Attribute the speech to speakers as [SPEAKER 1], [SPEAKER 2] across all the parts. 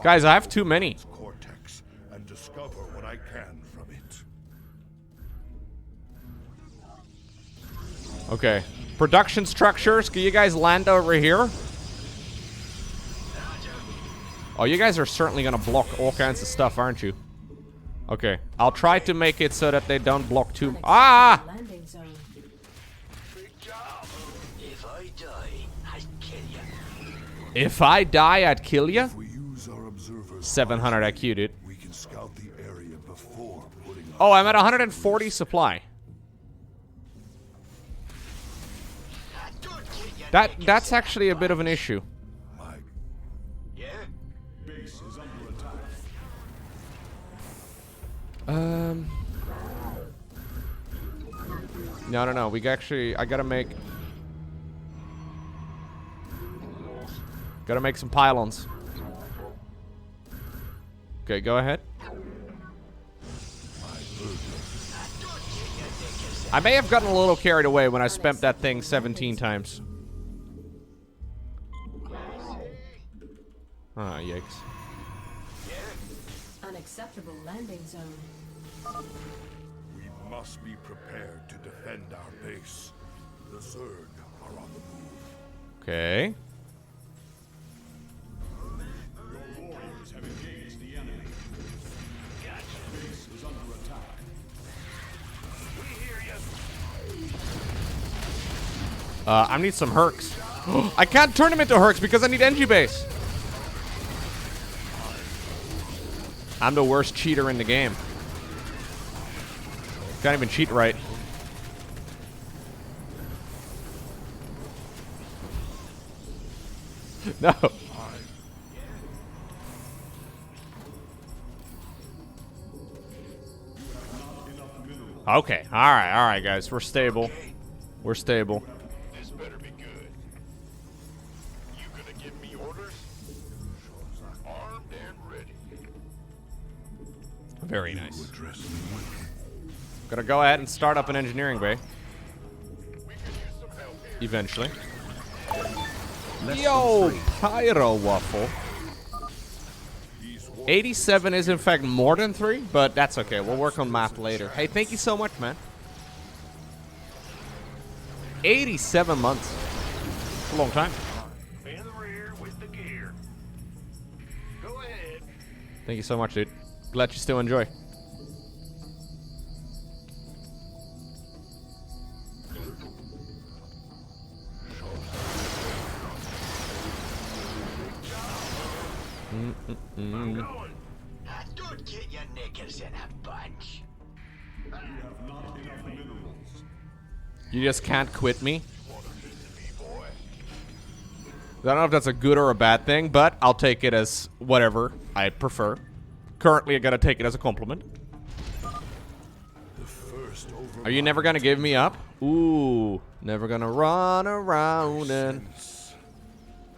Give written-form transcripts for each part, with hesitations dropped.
[SPEAKER 1] Guys, I have too many.
[SPEAKER 2] Cortex and discover what I can from it.
[SPEAKER 1] Okay. Production structures, can you guys land over here? Oh, you guys are certainly gonna block all kinds of stuff, aren't you? Okay. I'll try to make it so that they don't block too... Ah! If I die, I'd kill you?
[SPEAKER 2] If we use our observers
[SPEAKER 1] 700 IQ, dude.
[SPEAKER 2] we can scout the area before putting up.
[SPEAKER 1] Oh, I'm at 140 supply. That's actually a bit of an issue.
[SPEAKER 2] Base is under attack.
[SPEAKER 1] No. We actually... I gotta make some pylons. Okay, go ahead. I may have gotten a little carried away when I spent that thing 17 times. Ah, yikes.
[SPEAKER 3] Unacceptable landing zone.
[SPEAKER 2] We must be prepared to defend our base. The Zerg are on the move.
[SPEAKER 1] Okay.
[SPEAKER 2] Your warriors have engaged the enemy. Base is under attack.
[SPEAKER 1] I need some Hercs. I can't turn them into Hercs because I need NG base. I'm the worst cheater in the game. Can't even cheat right. No. Okay. All right, guys. We're stable. We're stable.
[SPEAKER 2] This better be good. You gonna give me orders? Armed and ready.
[SPEAKER 1] Very nice.
[SPEAKER 2] Address me.
[SPEAKER 1] Gonna go ahead and start up an engineering bay.
[SPEAKER 2] We can use some help here.
[SPEAKER 1] Eventually. Yo, Pyro Waffle. 87 is in fact more than 3, but that's okay. We'll work on math later. Hey, thank you so much, man. 87 months. It's a long time.
[SPEAKER 2] In the rear with the gear. Go ahead.
[SPEAKER 1] Thank you so much, dude. Glad you still enjoy.
[SPEAKER 2] I'm going. Don't get your knickers in a bunch. You have not enough minerals.
[SPEAKER 1] You just can't quit me. I don't know if that's a good or a bad thing, but I'll take it as whatever I prefer. Currently, I gotta take it as a compliment.
[SPEAKER 2] The first over.
[SPEAKER 1] Are you never gonna give me up? Ooh, never gonna run around and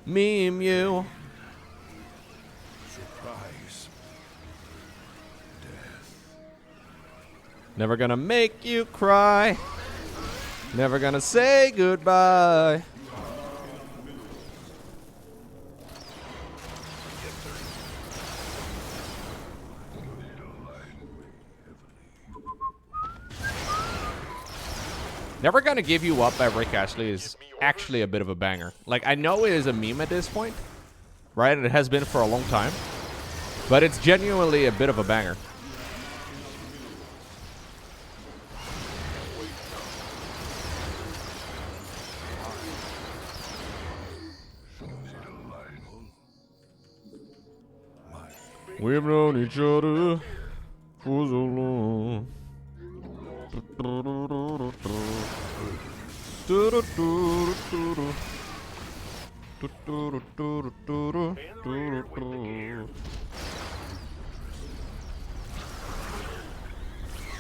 [SPEAKER 1] meme you.
[SPEAKER 2] Surprise. Death.
[SPEAKER 1] Never gonna make you cry. Never gonna say goodbye. Never Gonna Give You Up by Rick Astley is actually a bit of a banger. Like, I know it is a meme at this point, right? It has been for a long time, but it's genuinely a bit of a banger. We've known each other for so long.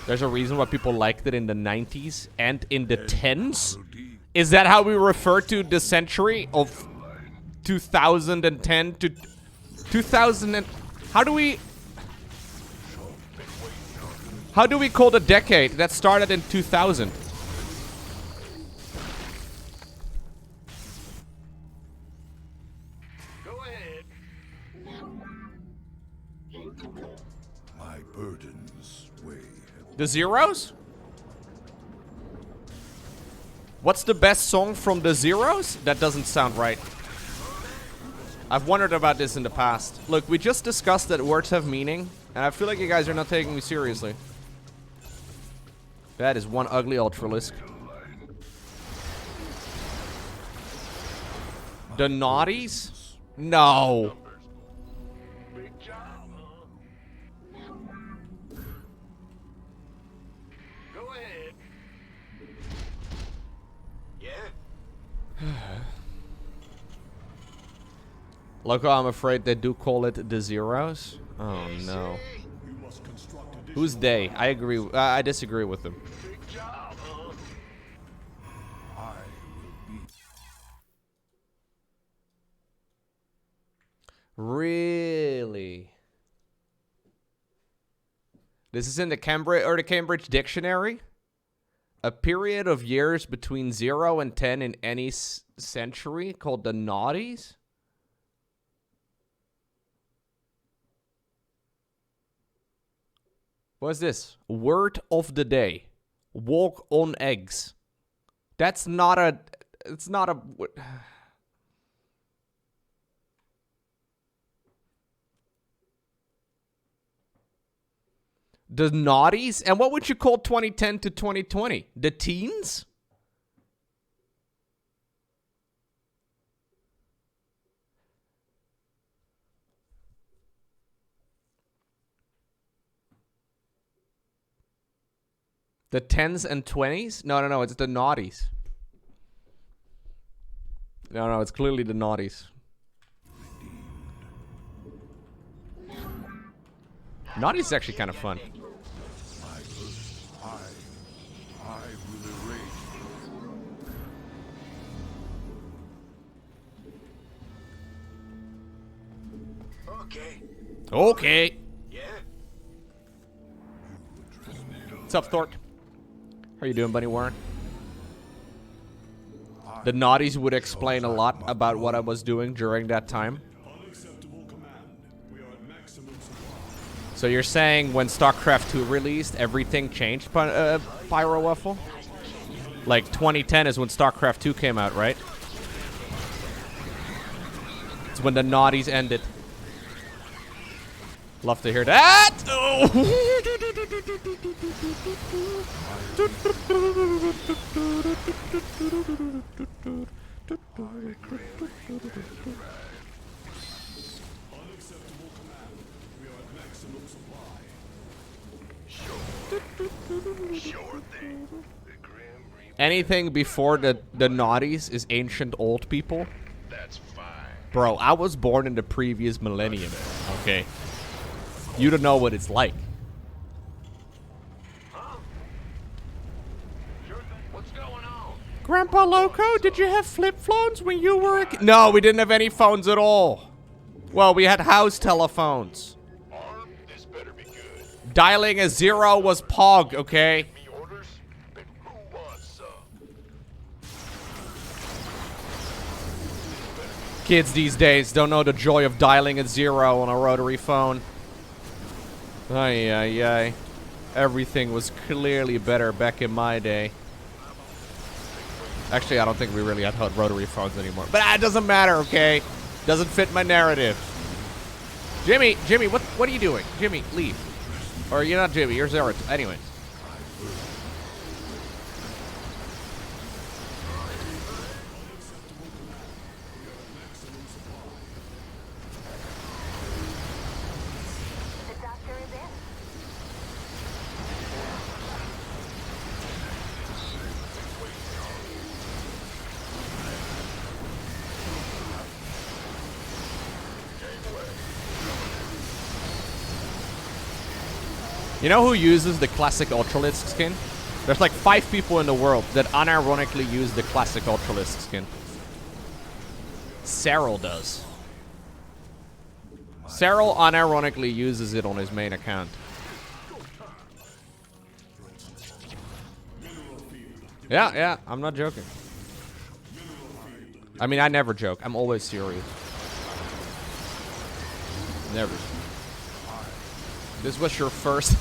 [SPEAKER 1] There's a reason why people liked it in the 90s and in the 10s. Is that how we refer to the century of 2010 to 2000 and... How do we call the decade that started in 2000?
[SPEAKER 2] Go ahead. My burdens weigh heavy.
[SPEAKER 1] The Zeros? What's the best song from the Zeros? That doesn't sound right. I've wondered about this in the past. Look, we just discussed that words have meaning, and I feel like you guys are not taking me seriously. That is one ugly Ultralisk. The Naughties? No.
[SPEAKER 2] Big job, huh? Go ahead. Yeah.
[SPEAKER 1] Lowko, I'm afraid they do call it the Zeros. Oh no. Who's they? I agree. I disagree with them.
[SPEAKER 2] Big job, huh? I will be.
[SPEAKER 1] Really? This is in the Cambridge Dictionary. A period of years between 0 and 10 in any century called the Naughties. What's this? Word of the day. Walk on eggs. That's not a... It's not a... The Naughties? And what would you call 2010 to 2020? The teens? The 10s and 20s? No, it's the Naughties. No, it's clearly the Naughties. Naughties is actually kind of fun.
[SPEAKER 2] I will erase. Okay.
[SPEAKER 1] Okay.
[SPEAKER 2] Yeah.
[SPEAKER 1] What's up, Thork? How you doing, Bunny Warren? The Naughties would explain a lot about what I was doing during that time. So you're saying when StarCraft 2 released, everything changed, Pyro Waffle? Like 2010 is when StarCraft 2 came out, right? It's when the Naughties ended. Love to hear that. Anything before the Naughties is ancient old people.
[SPEAKER 2] That's fine.
[SPEAKER 1] Bro, I was born in the previous millennium. Okay. You don't know what it's like.
[SPEAKER 2] Huh? Sure thing. What's going on?
[SPEAKER 1] Grandpa Lowko, did you have flip phones when you were a kid? No, we didn't have any phones at all. Well, we had house telephones.
[SPEAKER 2] Arm, this better be good.
[SPEAKER 1] Dialing a 0 was Pog, okay?
[SPEAKER 2] Me orders, but who wants some?
[SPEAKER 1] Kids these days don't know the joy of dialing a 0 on a rotary phone. Ay, ay, ay. Everything was clearly better back in my day. Actually, I don't think we really had rotary phones anymore. But it doesn't matter, okay? Doesn't fit my narrative. Jimmy, what are you doing? Jimmy, leave. Or you're not Jimmy, you're Zara. Anyway. You know who uses the classic Ultralisk skin? There's like 5 people in the world that unironically use the classic Ultralisk skin. Cyril does. Cyril unironically uses it on his main account. Yeah, I'm not joking. I mean, I never joke. I'm always serious. Never. This was your first.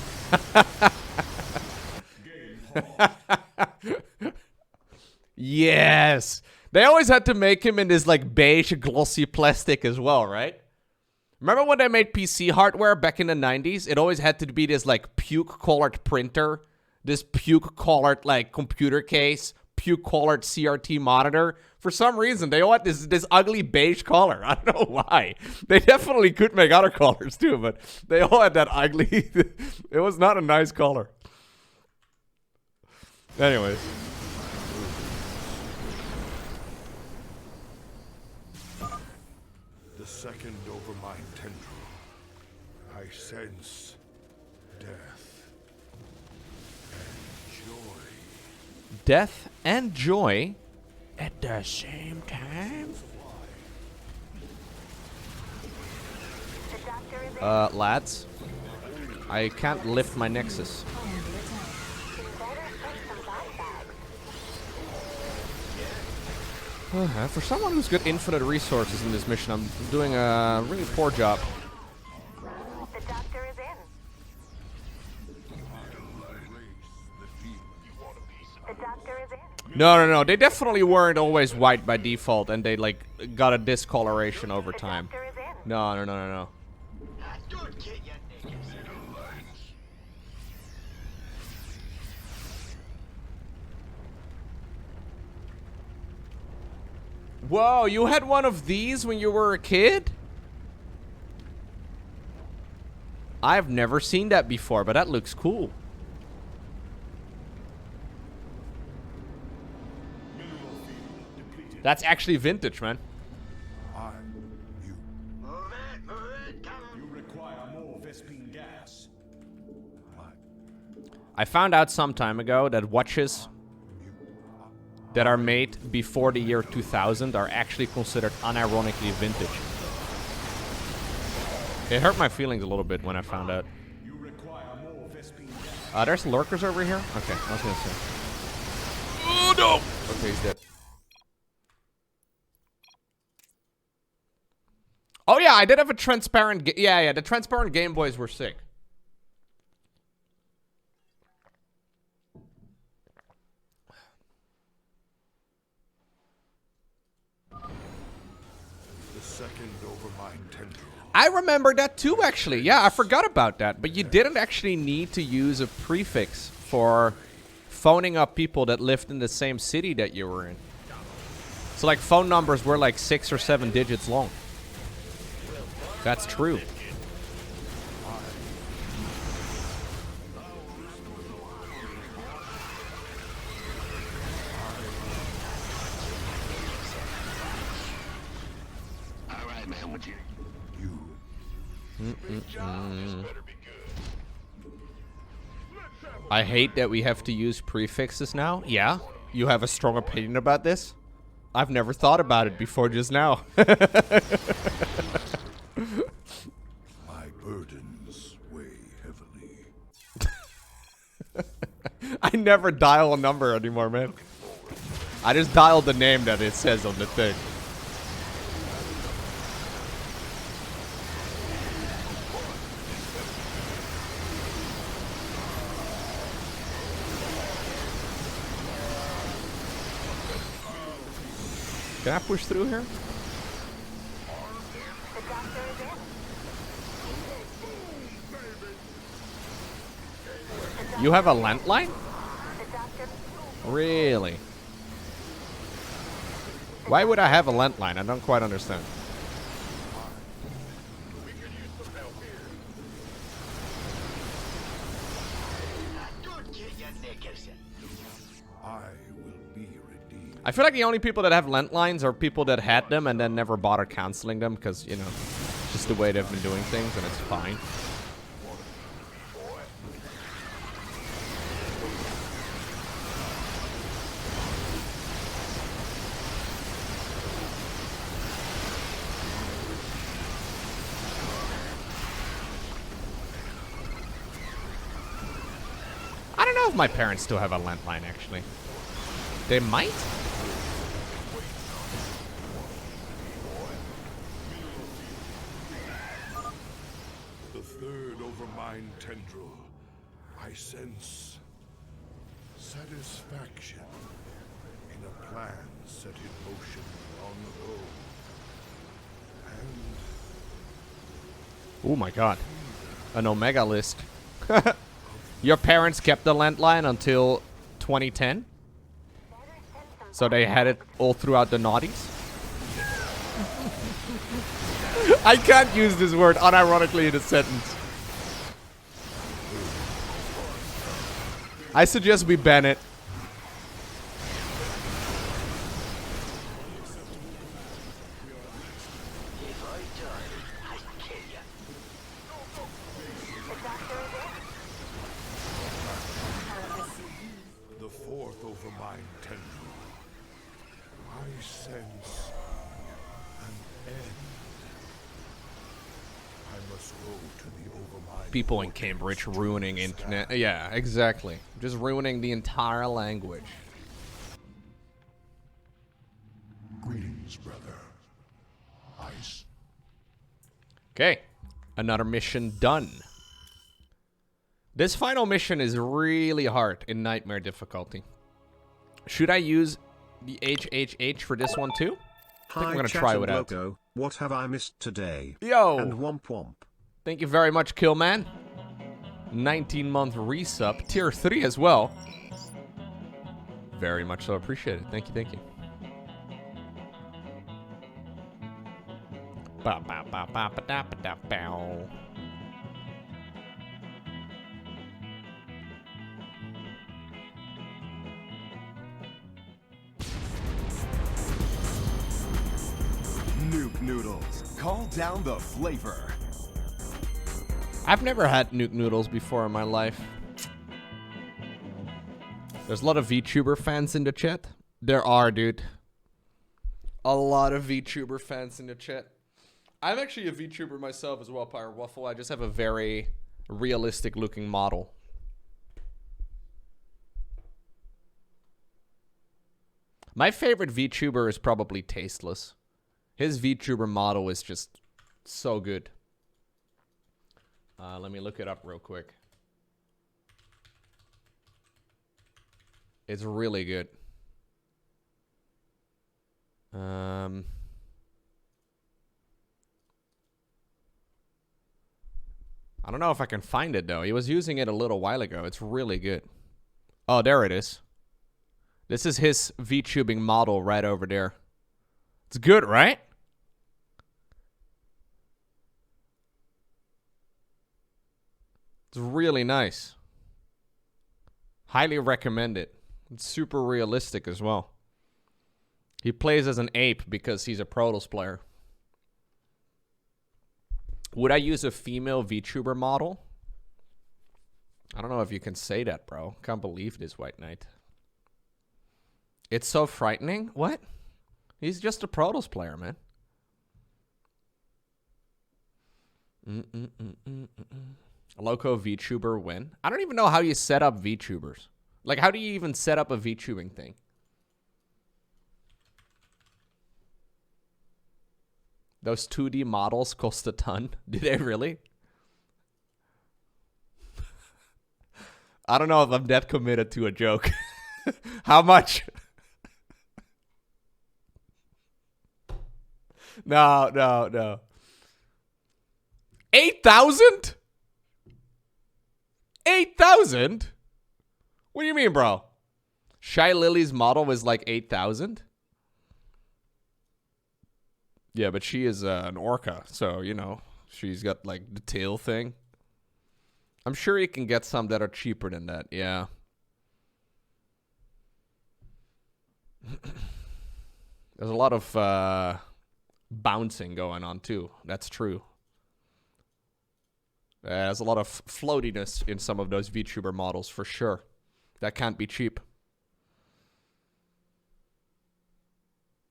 [SPEAKER 1] Yes. They always had to make him in this like beige glossy plastic as well, right? Remember when they made PC hardware back in the 90s? It always had to be this like puke-colored printer, this puke-colored like computer case, puke-colored CRT monitor. For some reason, they all had this ugly beige color. I don't know why. They definitely could make other colors too, but they all had that ugly. It was not a nice color. Anyways.
[SPEAKER 2] The second over my tendril, I sense death and joy.
[SPEAKER 1] Death and joy at the same time? Lads, I can't lift my nexus. For someone who's got infinite resources in this mission, I'm doing a really poor job.
[SPEAKER 4] The doctor is in. The doctor is in.
[SPEAKER 1] No. They definitely weren't always white by default, and they like got a discoloration over time.
[SPEAKER 4] The doctor is in.
[SPEAKER 1] No. Whoa, you had one of these when you were a kid? I've never seen that before, but that looks cool. That's actually vintage, man.
[SPEAKER 2] You.
[SPEAKER 5] You require more Vespine gas.
[SPEAKER 1] I found out some time ago that watches that are made before the year 2000 are actually considered unironically vintage. It hurt my feelings a little bit when I found out.
[SPEAKER 5] You require more Vespine gas.
[SPEAKER 1] There's lurkers over here? Okay, I was gonna say. Oh no! Okay, he's dead. Oh yeah, I did have a transparent yeah, the transparent Game Boys were sick.
[SPEAKER 2] Second over my tendril.
[SPEAKER 1] I remember that too, actually. Yeah, I forgot about that. But you didn't actually need to use a prefix for phoning up people that lived in the same city that you were in. So, like, phone numbers were like 6 or 7 digits long. That's true. I hate that we have to use prefixes now. Yeah? You have a strong opinion about this? I've never thought about it before just now.
[SPEAKER 2] My burdens weigh heavily.
[SPEAKER 1] I never dial a number anymore, man. I just dial the name that it says on the thing. Can I push through here?
[SPEAKER 4] The doctor is in.
[SPEAKER 1] You have a landline?
[SPEAKER 4] The doctor.
[SPEAKER 1] Really? Why would I have a landline? I don't quite understand.
[SPEAKER 2] I will be redeemed.
[SPEAKER 1] I feel like the only people that have landlines are people that had them and then never bothered canceling them because, you know, it's just the way they've been doing things and it's fine. I don't know if my parents still have a landline, actually. They might?
[SPEAKER 2] The third overmind tendril, I sense satisfaction in a plan set in motion long ago. And
[SPEAKER 1] Oh my god. An Omega list. Your parents kept the landline until 2010? So they had it all throughout the noughties? I can't use this word unironically in a sentence. I suggest we ban it.
[SPEAKER 2] the fourth overmind tendril, I sense an end. I must go to the overmind.
[SPEAKER 1] People in Cambridge ruining internet. Yeah, exactly. Just ruining the entire language.
[SPEAKER 2] Greetings, brother. Ice.
[SPEAKER 1] Okay. Another mission done. This final mission is really hard in nightmare difficulty. Should I use the HHH for this one too? I think I'm gonna try it out.
[SPEAKER 6] Lowko, what have I missed today?
[SPEAKER 1] Yo!
[SPEAKER 6] And womp womp.
[SPEAKER 1] Thank you very much, Killman. 19-month resub. Tier 3 as well. Very much so appreciated. Thank you, thank you. Ba ba ba ba ba da ba da bow.
[SPEAKER 7] Nuke noodles. Call down the flavor.
[SPEAKER 1] I've never had nuke noodles before in my life. There's a lot of VTuber fans in the chat. There are, dude. A lot of VTuber fans in the chat. I'm actually a VTuber myself as well, Pyre Waffle. I just have a very realistic looking model. My favorite VTuber is probably Tasteless. His VTuber model is just so good. Let me look it up real quick. It's really good. I don't know if I can find it though. He was using it a little while ago. It's really good. Oh, there it is. This is his VTubing model right over there. It's good, right? It's really nice. Highly recommend it. It's super realistic as well. He plays as an ape because he's a Protoss player. Would I use a female VTuber model? I don't know if you can say that, bro. Can't believe this, White Knight. It's so frightening. What? He's just a Protoss player, man. Lowko VTuber win. I don't even know how you set up VTubers. Like, how do you even set up a VTubing thing? Those 2D models cost a ton. Do they really? I don't know if I'm that committed to a joke. How much? No. 8,000? 8,000? What do you mean, bro? Shy Lily's model was like 8,000? Yeah, but she is an orca, so, you know, she's got, like, the tail thing. I'm sure you can get some that are cheaper than that, yeah. There's a lot of bouncing going on, too. That's true. There's a lot of floatiness in some of those VTuber models, for sure. That can't be cheap.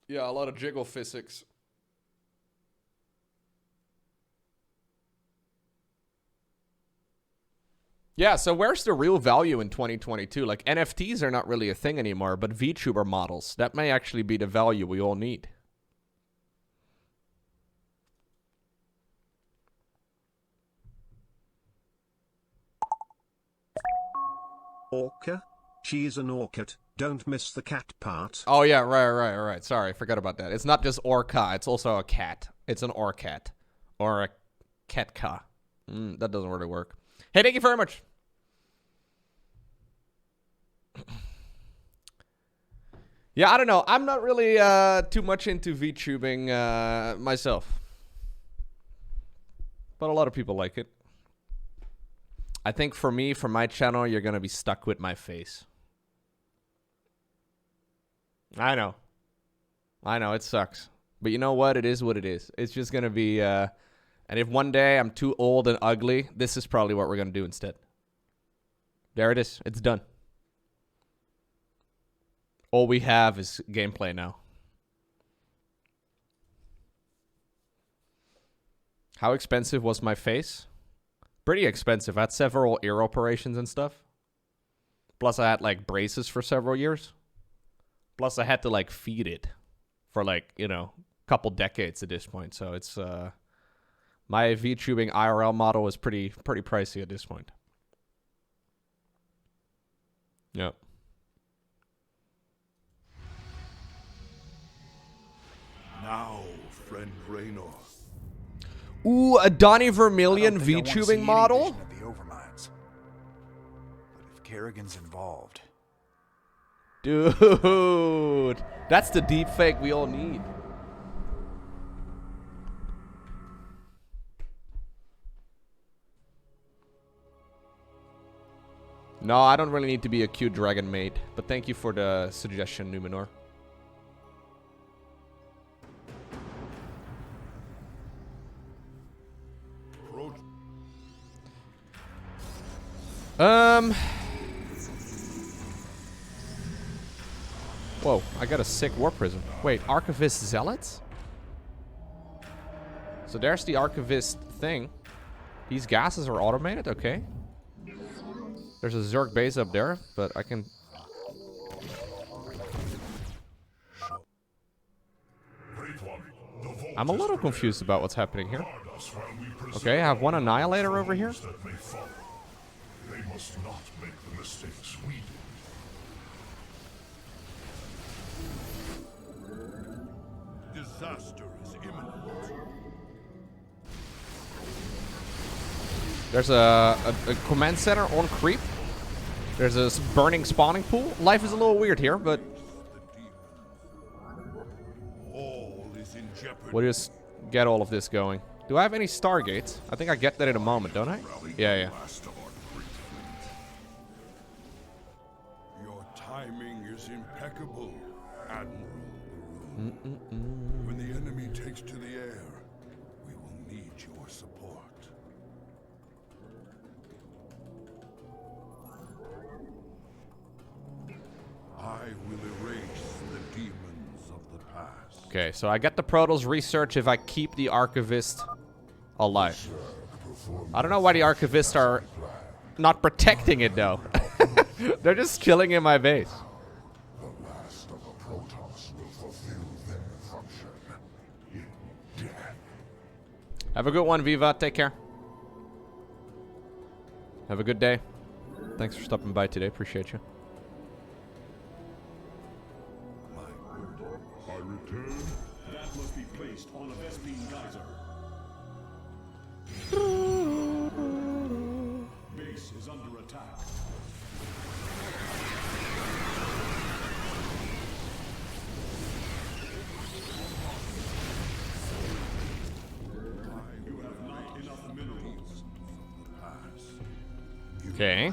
[SPEAKER 1] Yeah, a lot of jiggle physics. Yeah, so where's the real value in 2022? Like, NFTs are not really a thing anymore, but VTuber models, that may actually be the value we all need.
[SPEAKER 6] Orca? She is an orchid. Don't miss the cat part.
[SPEAKER 1] Oh yeah, right. Sorry, I forgot about that. It's not just orca, it's also a cat. It's an orcat. Or a catka. That doesn't really work. Hey, thank you very much. Yeah, I don't know. I'm not really too much into VTubing myself. But a lot of people like it. I think for me, for my channel, you're going to be stuck with my face. I know, it sucks. But you know what? It is what it is. It's just going to be... and if one day I'm too old and ugly, this is probably what we're going to do instead. There it is. It's done. All we have is gameplay now. How expensive was my face? Pretty expensive. I had several ear operations and stuff. Plus I had like braces for several years. Plus I had to like feed it for like, you know, a couple decades at this point. So it's my VTubing IRL model is pretty pricey at this point. Yep.
[SPEAKER 2] Now, friend Raynor.
[SPEAKER 1] Ooh, a Donnie Vermillion
[SPEAKER 8] I don't think I wanna see
[SPEAKER 1] VTubing
[SPEAKER 8] any
[SPEAKER 1] model?
[SPEAKER 8] vision of the Overminds. But if Kerrigan's involved,
[SPEAKER 1] Dude, that's the deep fake we all need. No, I don't really need to be a cute dragon maid, but thank you for the suggestion, Numenor. Whoa, I got a sick war prism. Wait, Archivist Zealots? So there's the Archivist thing. These gases are automated, okay. There's a Zerg base up there, but I can... I'm a little confused about what's happening here. Okay, I have one Annihilator over here.
[SPEAKER 2] They must not make the mistakes we did. Disaster is imminent.
[SPEAKER 1] There's a command center on creep. There's a burning spawning pool. Life is a little weird here, but
[SPEAKER 2] All is in jeopardy.
[SPEAKER 1] we'll just get all of this going. Do I have any Stargates? I think I get that in a moment, don't I? Yeah.
[SPEAKER 2] Last of our great fleet. Your timing is impeccable, Admiral. When the enemy takes to the air, we will need your support. I will erase the demons of the past.
[SPEAKER 1] Okay, so I get the Protoss research if I keep the Archivist alive. I don't know why the Archivists are not protecting it, though. They're just chilling in my base.
[SPEAKER 2] The last of the Protoss will fulfill their function in death.
[SPEAKER 1] Have a good one, Viva. Take care. Have a good day. Thanks for stopping by today. Appreciate you.
[SPEAKER 2] I return.
[SPEAKER 5] That must be placed on a Vespine geyser. Base is under attack. You have not enough minerals.
[SPEAKER 1] Okay.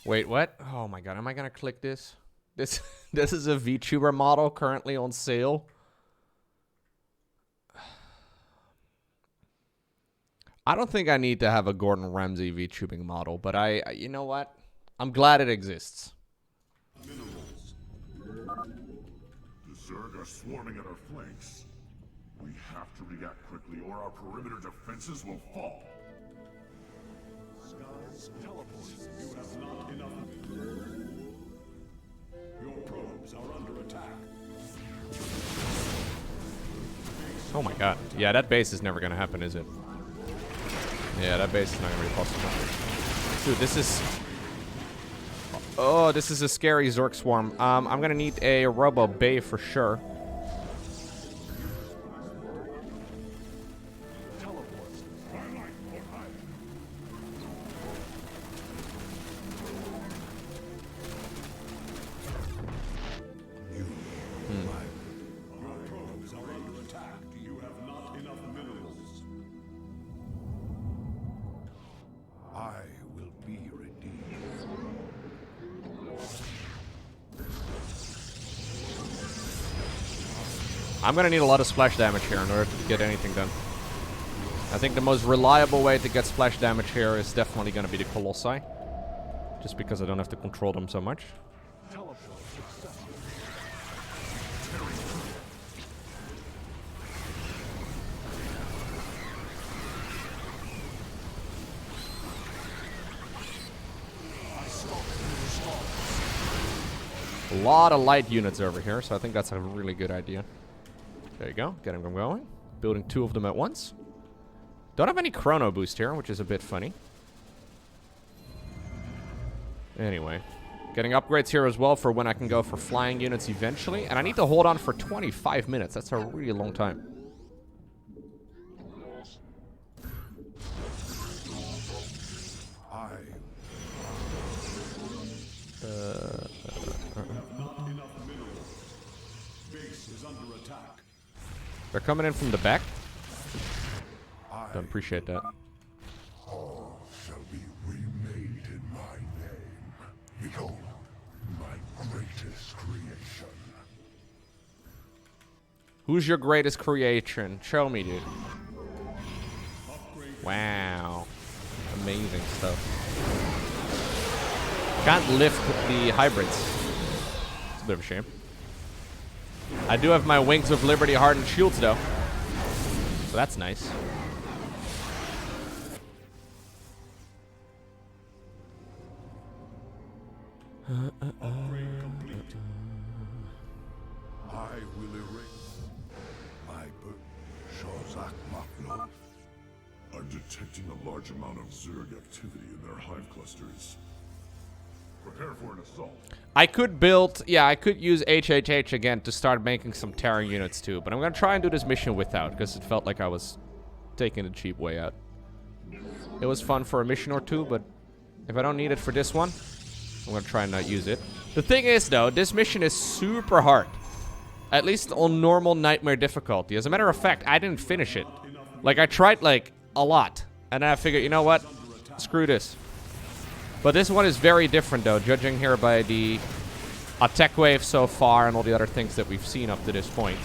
[SPEAKER 1] Wait, what? Oh my god, am I gonna click this? This is a VTuber model currently on sale. I don't think I need to have a Gordon Ramsay VTubing model, but you know what? I'm glad it exists.
[SPEAKER 2] The Zerg are swarming at our flanks. We have to react quickly or our perimeter defenses will fall.
[SPEAKER 5] Skies teleports. You have not enough. Your probes are under attack. Base
[SPEAKER 1] Oh my god. Yeah, that base is never gonna happen, is it? Yeah, that base is not gonna be possible. Dude, this is... Oh, this is a scary Zork swarm. I'm gonna need a Robo Bay for sure.
[SPEAKER 2] I will be redeemed.
[SPEAKER 1] I'm gonna need a lot of splash damage here in order to get anything done. I think the most reliable way to get splash damage here is definitely gonna be the Colossi. Just because I don't have to control them so much. A lot of light units over here, so I think that's a really good idea. There you go, getting them going. Building 2 of them at once. Don't have any chrono boost here, which is a bit funny. Anyway, getting upgrades here as well for when I can go for flying units eventually. And I need to hold on for 25 minutes. That's a really long time. They're coming in from the back. Don't appreciate that.
[SPEAKER 2] All shall be remade in my name. Behold, my greatest creation.
[SPEAKER 1] Who's your greatest creation? Show me, dude. Wow. Amazing stuff. Can't lift the hybrids. It's a bit of a shame. I do have my Wings of Liberty hardened shields, though. So that's nice.
[SPEAKER 2] I will erase my birth. Shazak Maklo.
[SPEAKER 5] I'm detecting a large amount of Zerg activity in their hive clusters. Prepare for an assault.
[SPEAKER 1] I could build... Yeah, I could use HHH again to start making some Terran units, too. But I'm going to try and do this mission without, because it felt like I was taking the cheap way out. It was fun for a mission or two, but if I don't need it for this one, I'm going to try and not use it. The thing is, though, this mission is super hard. At least on normal Nightmare difficulty. As a matter of fact, I didn't finish it. Like, I tried, like, a lot. And then I figured, you know what? Screw this. But this one is very different, though, judging here by the attack wave so far and all the other things that we've seen up to this point.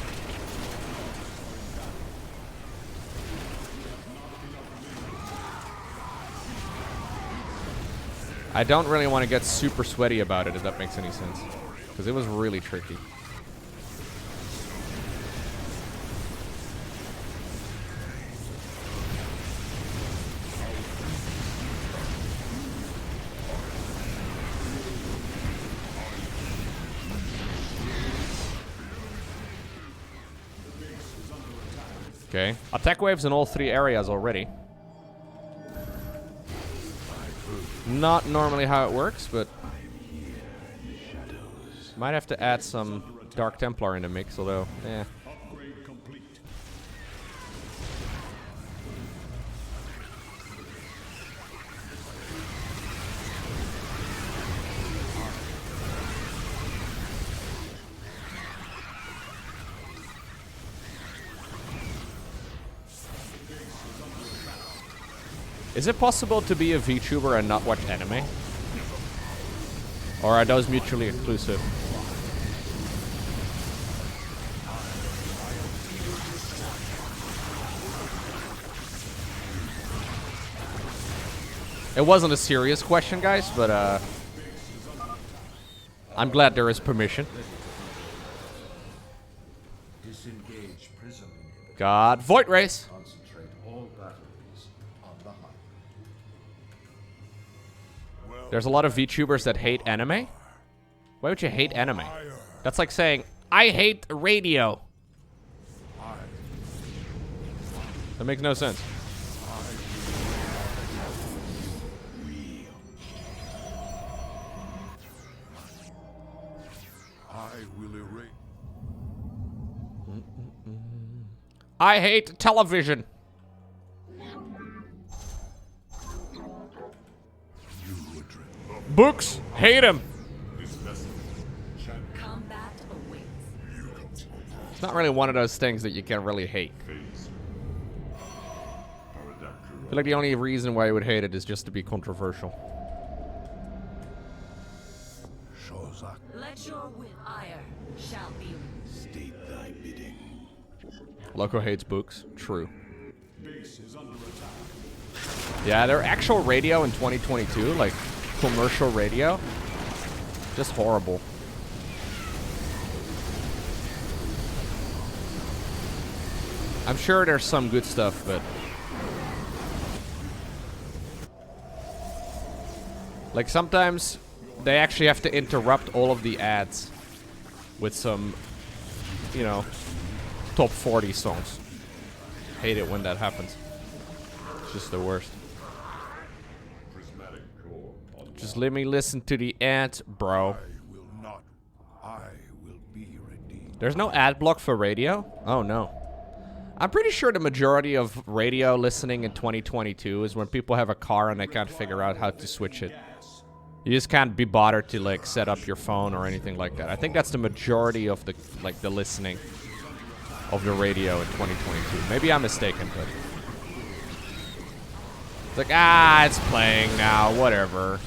[SPEAKER 1] I don't really want to get super sweaty about it, if that makes any sense. Because it was really tricky. Okay. Attack waves in all 3 areas already. Not normally how it works, but... Might have to add some Dark Templar in the mix, although, eh.
[SPEAKER 5] Upgrade complete.
[SPEAKER 1] Is it possible to be a VTuber and not watch anime? Or are those mutually exclusive? It wasn't a serious question, guys, but I'm glad there is permission.
[SPEAKER 9] Disengage prism.
[SPEAKER 1] God, Void Race!
[SPEAKER 9] Concentrate all batteries on the hive.
[SPEAKER 1] There's a lot of VTubers that hate anime. Why would you hate anime? That's like saying, I hate radio. That makes no sense.
[SPEAKER 2] I will erase.
[SPEAKER 1] I hate television. Books, hate them.
[SPEAKER 3] Combat awaits.
[SPEAKER 1] It's not really one of those things that you can really hate. I feel like the only reason why I would hate it is just to be controversial.
[SPEAKER 3] Let your will ire shall be.
[SPEAKER 8] State thy bidding.
[SPEAKER 1] Lowko hates books. True. Yeah, their actual radio in 2022, like commercial radio, just horrible. I'm sure there's some good stuff, but like sometimes they actually have to interrupt all of the ads with some, you know, top 40 songs. Hate it when that happens. It's just the worst. Just let me listen to the ads, bro.
[SPEAKER 2] I will be redeemed.
[SPEAKER 1] There's no ad block for radio? Oh no. I'm pretty sure the majority of radio listening in 2022 is when people have a car and they can't figure out how to switch it. You just can't be bothered to like set up your phone or anything like that. I think that's the majority of the the listening of the radio in 2022. Maybe I'm mistaken, but it's like, it's playing now, whatever.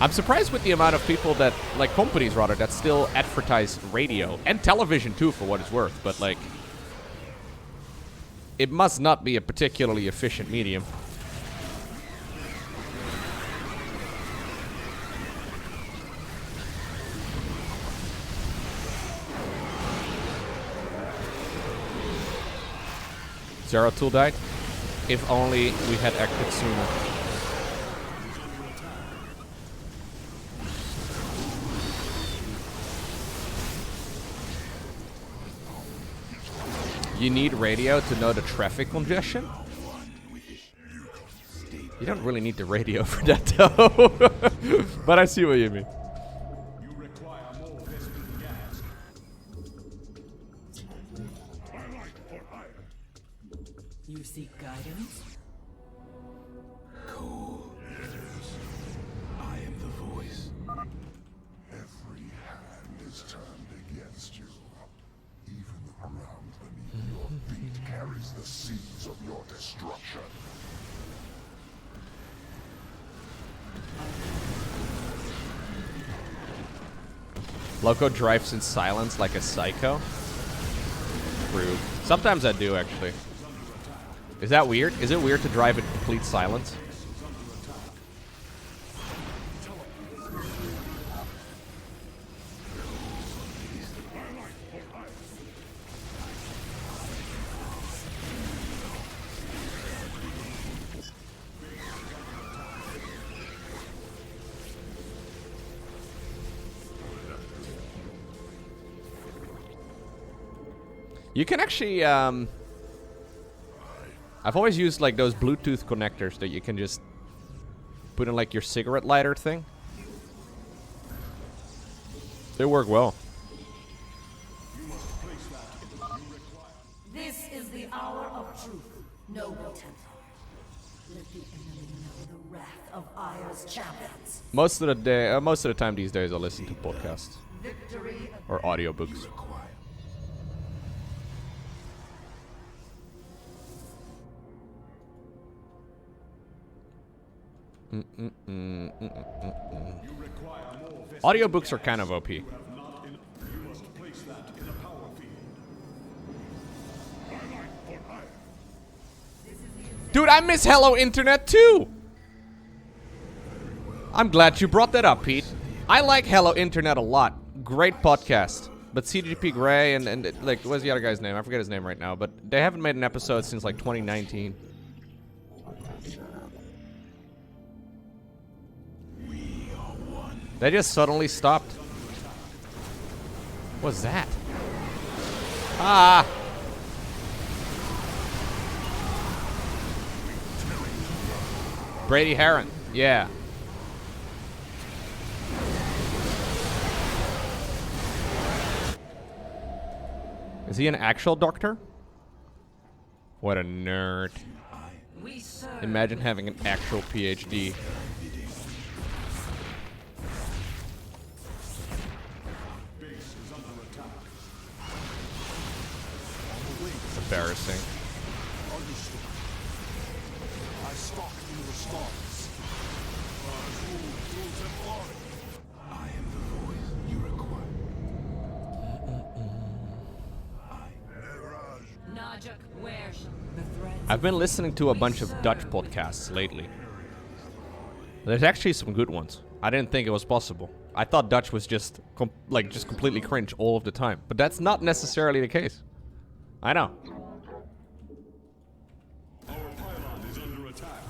[SPEAKER 1] I'm surprised with the amount of people that, like companies rather, that still advertise radio and television too, for what it's worth, but like it must not be a particularly efficient medium. Zero Tool died. If only we had acted sooner. You need radio to know the traffic congestion? You don't really need the radio for that though. But I see what you mean.
[SPEAKER 3] You seek guidance?
[SPEAKER 8] Cool. I am the voice.
[SPEAKER 5] Every hand is turned against you. Even the ground beneath your feet carries the seeds of your destruction.
[SPEAKER 1] Lowko drives in silence like a psycho. Rude. Sometimes I do, actually. Is that weird? Is it weird to drive in complete silence? You can actually, I've always used like those Bluetooth connectors that you can just put in like your cigarette lighter thing. They work well.
[SPEAKER 3] This is the hour of truth, noble Templar. Let the enemy know the wrath of Ire's champions.
[SPEAKER 1] Most of the day, most of the time these days, I listen to podcasts
[SPEAKER 3] Victory
[SPEAKER 1] or audiobooks. Audiobooks are kind of OP. Dude, I miss Hello Internet too! I'm glad you brought that up, Pete. I like Hello Internet a lot. Great podcast. But CGP Grey and like, what's the other guy's name? I forget his name right now, but they haven't made an episode since like 2019. They just suddenly stopped. What's that? Ah! Brady Heron. Yeah. Is he an actual doctor? What a nerd. Imagine having an actual PhD. Embarrassing.
[SPEAKER 2] I stalk through the stars.
[SPEAKER 7] I am the voice you require.
[SPEAKER 1] I've been listening to a bunch of Dutch podcasts lately. There's actually some good ones. I didn't think it was possible. I thought Dutch was just completely cringe all of the time, but that's not necessarily the case. I know.
[SPEAKER 2] Our pylon is under attack.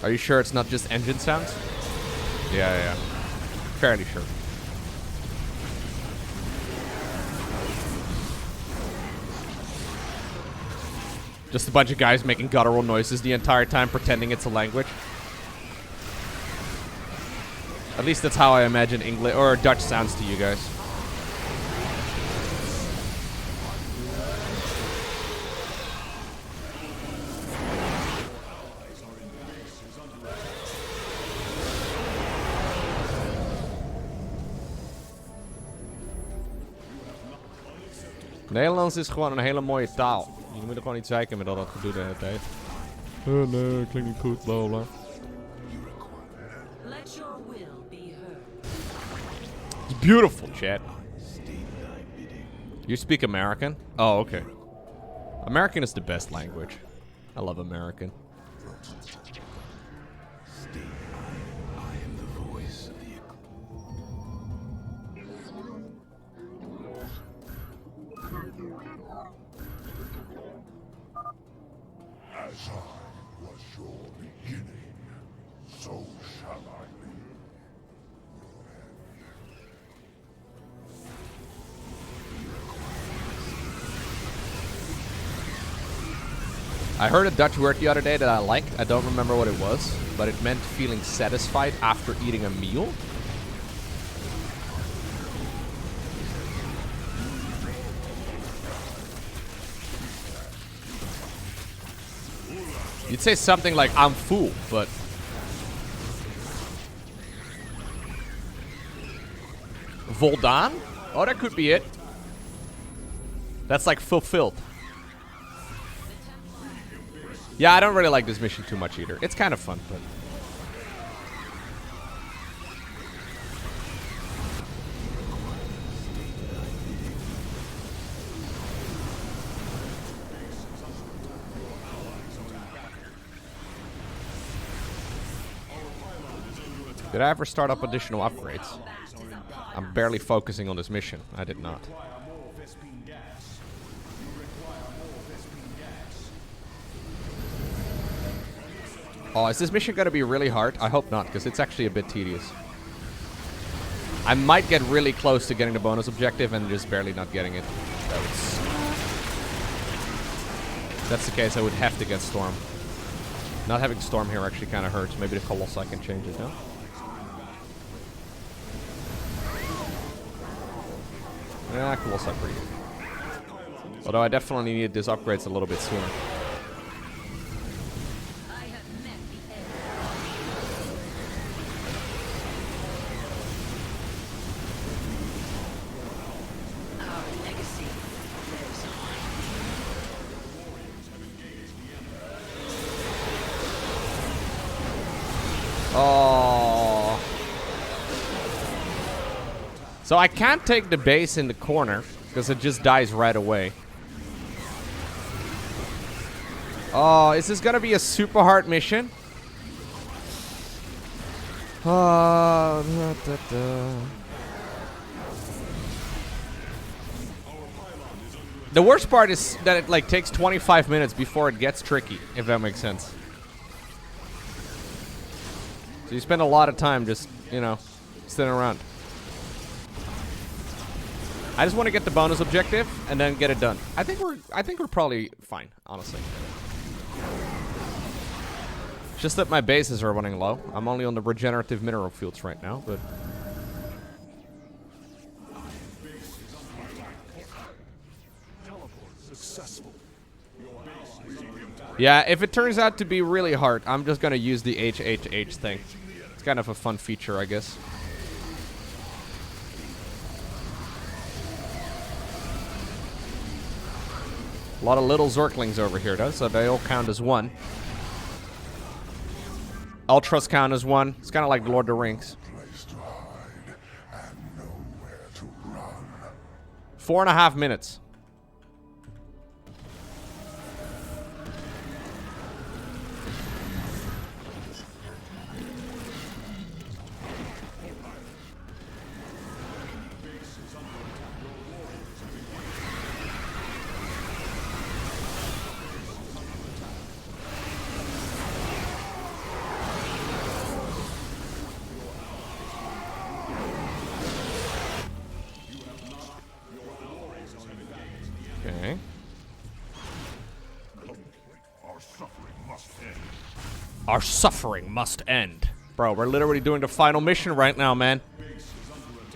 [SPEAKER 1] Are you sure it's not just engine sounds? Yeah. Fairly sure. Just a bunch of guys making guttural noises the entire time, pretending it's a language. At least that's how I imagine English or Dutch sounds to you guys. Nederlands is gewoon een hele mooie taal. Je moet er gewoon niet zeiken met al dat gedoe de hele tijd. Nee, klinkt niet goed, bla bla.
[SPEAKER 3] Let your will be heard.
[SPEAKER 1] It's beautiful, chat. You speak American? Oh, okay. American is the best language. I love American.
[SPEAKER 7] I am the voice of the
[SPEAKER 5] As I was your beginning, so shall I be.
[SPEAKER 1] I heard a Dutch word the other day that I liked. I don't remember what it was, but it meant feeling satisfied after eating a meal. You'd say something like, I'm full, but... Voldaan? Oh, that could be it. That's like fulfilled. Yeah, I don't really like this mission too much either. It's kind of fun, but... Did I ever start up additional upgrades? I'm barely focusing on this mission. I did not. Oh, is this mission gonna be really hard? I hope not, because it's actually a bit tedious. I might get really close to getting the bonus objective and just barely not getting it. That would suck. If that's the case, I would have to get Storm. Not having Storm here actually kind of hurts. Maybe the Colossi can change it, no? Yeah, Colossi pretty good. Although I definitely needed these upgrades a little bit sooner. Oh. So I can't take the base in the corner because it just dies right away. Oh, is this gonna be a super hard mission? Oh, The worst part is that it like takes 25 minutes before it gets tricky, if that makes sense. So you spend a lot of time just, you know, sitting around. I just want to get the bonus objective and then get it done. I think we're probably fine, honestly. Just that my bases are running low. I'm only on the regenerative mineral fields right now, but yeah, if it turns out to be really hard, I'm just gonna use the HHH thing. It's kind of a fun feature, I guess. A lot of little Zerglings over here, though, so they all count as one. Ultras count as one. It's kind of like Lord of the Rings. 4.5 minutes. Okay. Our suffering must end. Bro, we're literally doing the final mission right now, man.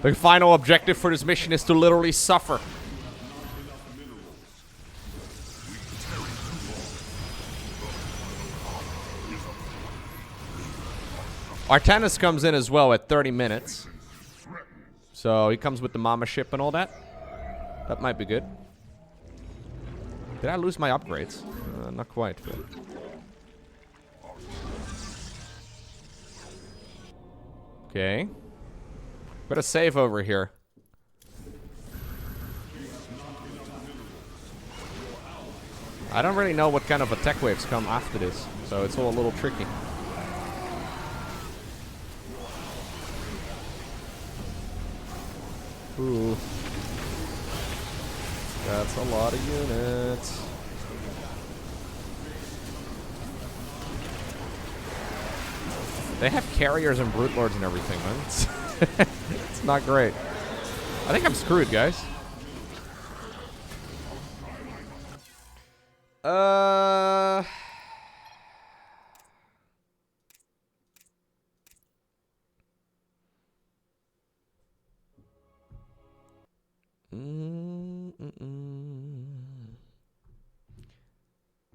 [SPEAKER 1] The final objective for this mission is to literally suffer. Artanis comes in as well at 30 minutes. So he comes with the mama ship and all that. That might be good. Did I lose my upgrades? Not quite, but... Okay. Better save over here. I don't really know what kind of attack waves come after this, so it's all a little tricky. Ooh. That's a lot of units. They have carriers and brute lords and everything, man. It's not great. I think I'm screwed, guys.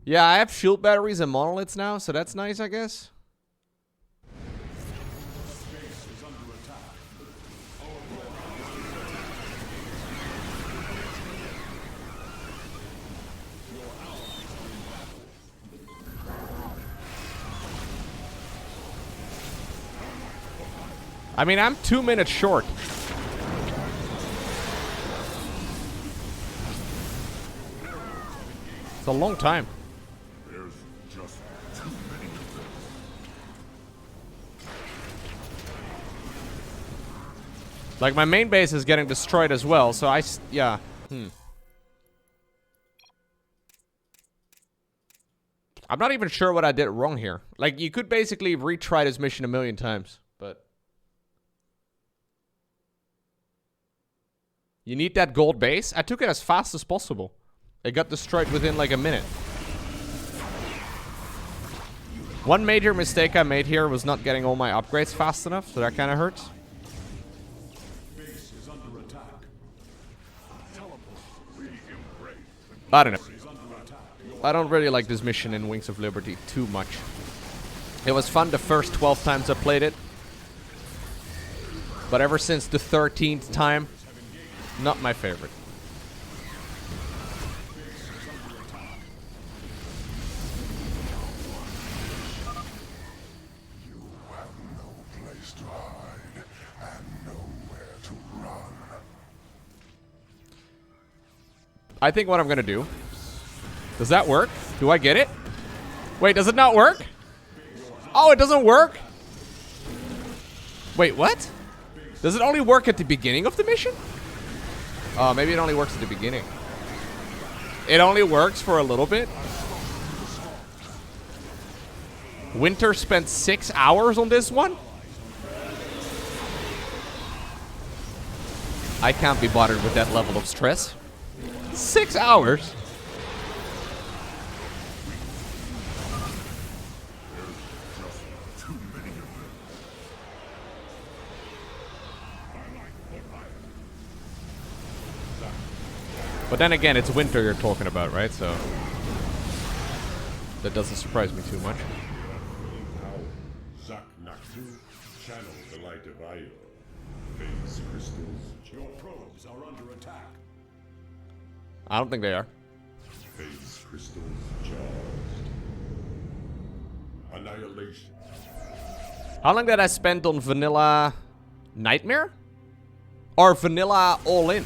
[SPEAKER 1] Yeah, I have shield batteries and monoliths now, so that's nice, I guess. I mean, I'm 2 minutes short. It's a long time.
[SPEAKER 2] There's just too many of them.
[SPEAKER 1] Like, my main base is getting destroyed as well, so yeah. I'm not even sure what I did wrong here. Like, you could basically retry this mission 1,000,000 times, but... You need that gold base? I took it as fast as possible. It got destroyed within like a minute. One major mistake I made here was not getting all my upgrades fast enough, so that kind of hurts. I don't know. I don't really like this mission in Wings of Liberty too much. It was fun the first 12 times I played it. But ever since the 13th time, not my favorite.
[SPEAKER 5] You have no place to hide and nowhere to run.
[SPEAKER 1] I think what I'm gonna do... Does that work? Do I get it? Wait, does it not work? Oh, it doesn't work? Wait, what? Does it only work at the beginning of the mission? Oh, maybe it only works at the beginning. It only works for a little bit. Winter spent 6 hours on this one? I can't be bothered with that level of stress. 6 hours? But then again, it's winter you're talking about, right? So that doesn't surprise me too much.
[SPEAKER 5] Zak Naktu, channel the light of Io. Phase crystals.
[SPEAKER 2] Your probes are under attack.
[SPEAKER 1] I don't think they are.
[SPEAKER 5] Phase crystals charged. Annihilation.
[SPEAKER 1] How long did I spend on Vanilla Nightmare? Or Vanilla All In?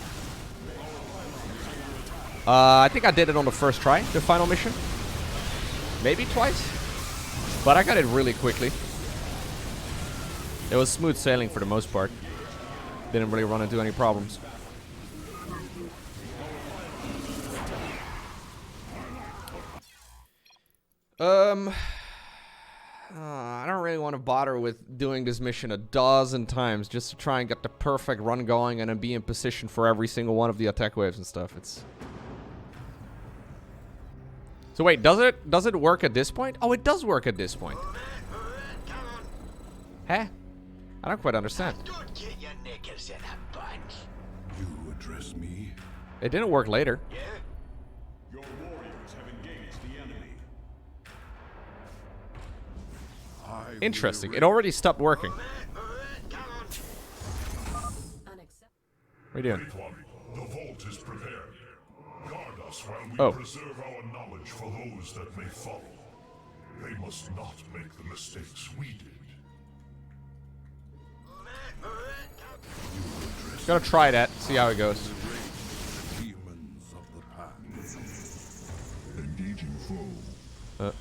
[SPEAKER 1] I think I did it on the first try, the final mission. Maybe twice. But I got it really quickly. It was smooth sailing for the most part. Didn't really run into any problems. I don't really want to bother with doing this mission a dozen times just to try and get the perfect run going and then be in position for every single one of the attack waves and stuff. It's... So wait, does it work at this point? Oh, it does work at this point. Huh? I don't quite understand.
[SPEAKER 2] You address me?
[SPEAKER 1] It didn't work later.
[SPEAKER 2] Your warriors have engaged the enemy.
[SPEAKER 1] Interesting. It already stopped working. What are you doing?
[SPEAKER 5] The vault is prepared. Guard us while we
[SPEAKER 1] Oh.
[SPEAKER 5] preserve our knowledge for those that may follow. They must not make the mistakes we did.
[SPEAKER 1] Gonna try that, see how it goes.
[SPEAKER 2] Demons of the past.
[SPEAKER 5] Engaging foe. I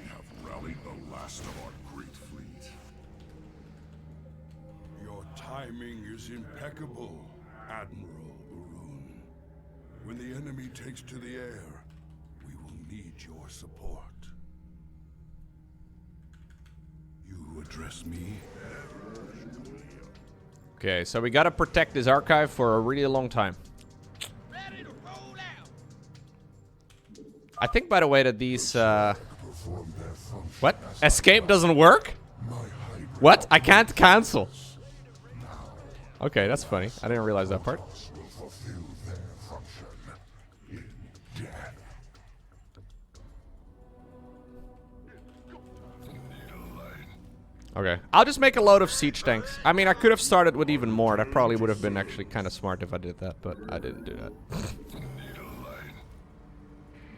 [SPEAKER 5] have rallied the last of our great fleet.
[SPEAKER 2] Your timing is impeccable, Admiral Urun. When the enemy takes to the air, we will need your support. You address me?
[SPEAKER 1] Okay, so we gotta protect this archive for a really long time. I think, by the way, that these, What? Escape doesn't work? What? I can't cancel. Okay, that's funny. I didn't realize that part.
[SPEAKER 5] Will fulfill their function in death.
[SPEAKER 1] Okay, I'll just make a load of siege tanks. I mean, I could have started with even more. That probably would have been actually kind of smart if I did that, but I didn't do that.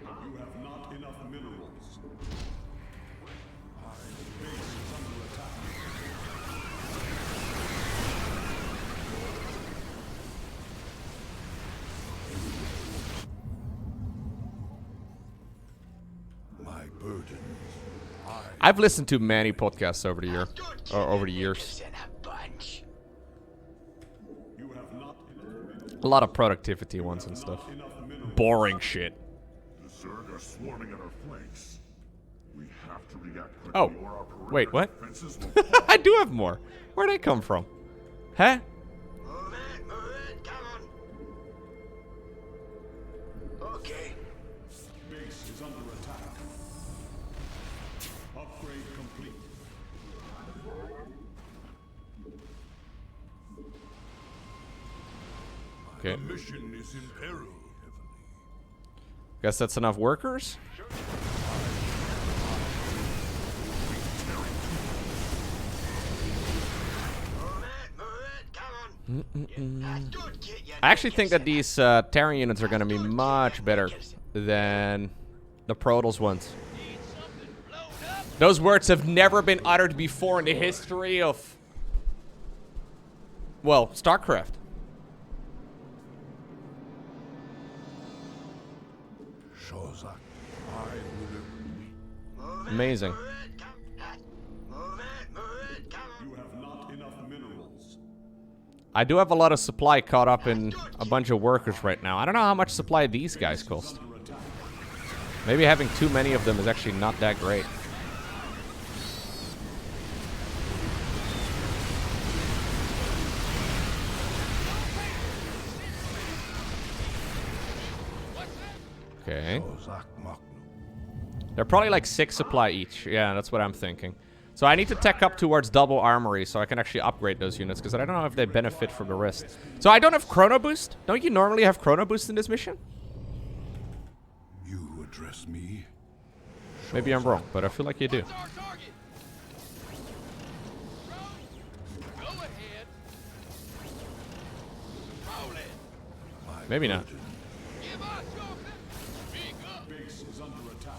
[SPEAKER 2] You have not enough minerals. My burden.
[SPEAKER 1] I've listened to many podcasts over the year, or over the years.
[SPEAKER 2] You have not
[SPEAKER 1] A lot of productivity ones and stuff. Boring shit.
[SPEAKER 5] The Zerg are swarming at our flanks. We have to react quickly
[SPEAKER 1] Oh,
[SPEAKER 5] or our perimeter
[SPEAKER 1] wait, what?
[SPEAKER 5] defenses will fall.
[SPEAKER 1] I do have more. Where'd they come from? Huh?
[SPEAKER 2] Okay. Base is under attack. Upgrade complete.
[SPEAKER 1] Okay.
[SPEAKER 2] Mission is in peril.
[SPEAKER 1] Guess that's enough workers? I actually think that these Terran units are going to be much better than the Protoss ones. Those words have never been uttered before in the history of, well, StarCraft.
[SPEAKER 2] Shozak, I will.
[SPEAKER 1] Amazing.
[SPEAKER 2] You have not enough minerals.
[SPEAKER 1] I do have a lot of supply caught up in a bunch of workers right now. I don't know how much supply these guys cost. Maybe having too many of them is actually not that great. Okay. They're probably like 6 supply each. Yeah, that's what I'm thinking. So I need to tech up towards double armory so I can actually upgrade those units, because I don't know if they benefit from the rest. So I don't have chrono boost? Don't you normally have chrono boost in this mission?
[SPEAKER 2] You address me?
[SPEAKER 1] Maybe I'm wrong, but I feel like you do. Maybe not.
[SPEAKER 2] Base is under attack.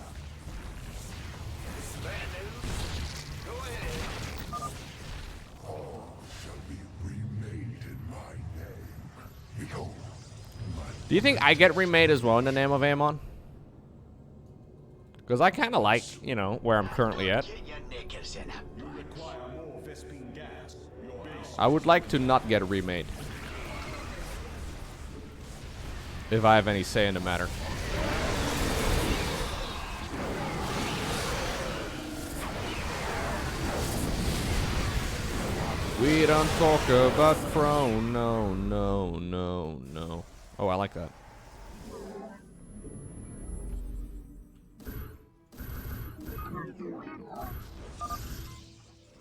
[SPEAKER 5] All shall be remade in my name. Behold,
[SPEAKER 1] Do you think I get remade as well in the name of Amon? Because I kind of like, you know, where I'm currently at. I would like to not get remade. If I have any say in the matter. We don't talk about Throne. No, no, no, no. Oh, I like that.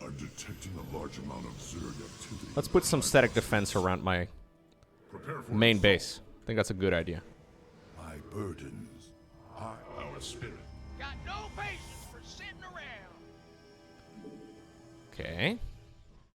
[SPEAKER 2] I'm detecting a large amount of Zerg activity.
[SPEAKER 1] Let's put some static defense around my main base. I think that's a good idea.
[SPEAKER 2] My burdens. Our spirit.
[SPEAKER 10] Got no patience for sitting around.
[SPEAKER 1] Okay.